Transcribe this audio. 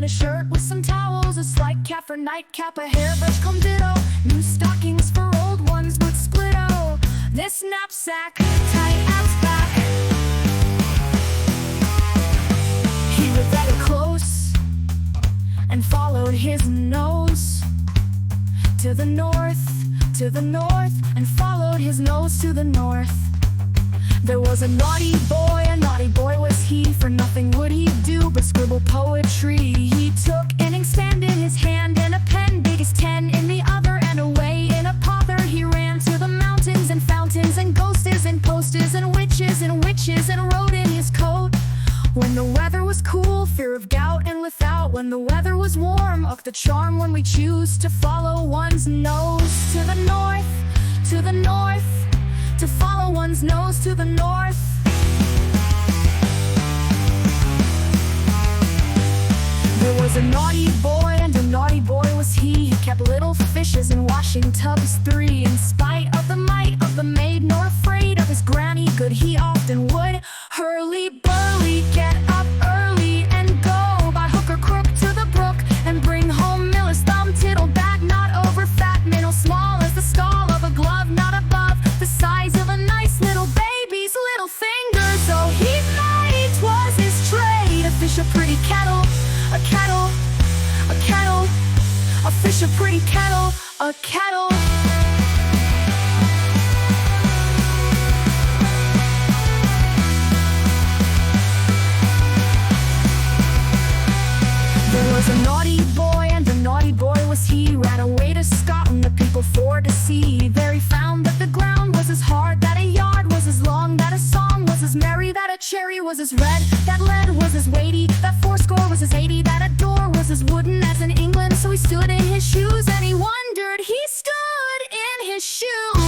and a shirt with some towels, a slight cap for nightcap, a hairbrush comb ditto, new stockings for old ones with split-o. This knapsack, tight abs back. He looked at her close and followed his nose to the north, and followed his nose to the north. There was a naughty boy was he, for nothing would he do but scribble poetry. He took an inkstand in his hand and a pen big as 10 in the other, and away in a pother he ran to the mountains and fountains and ghostes and posters and witches and wrote in his coat. When the weather was cool, fear of gout and without. When the weather was warm, uck the charm when we choose to follow one's nose to the north, to follow one's nose to the north. There was a naughty boy, and a naughty boy was he. He kept little fishes in washing tubs 3. In spite of the might of the maid, nor afraid of his granny good, he often would hurly-burly get up early and go by hook or crook to the brook and bring home Miller's thumb tittle back, not over fat minnow, small as the skull of a glove, not above the size of a nice little baby's little finger. So he made 'twas his trade to fish a pretty kettle, a kettle, a kettle, a fish a pretty kettle, a kettle. There was a naughty boy, and a naughty boy was he. Ran away to Scotland, the people for to see. There he found that the ground was as hard, that a yard was as long, that a song was as merry, that a cherry was as red, that lead was as weighty, that 80 was as 80, that a door was as wooden as in England. So he stood in his shoes, and he wondered, he stood in his shoes.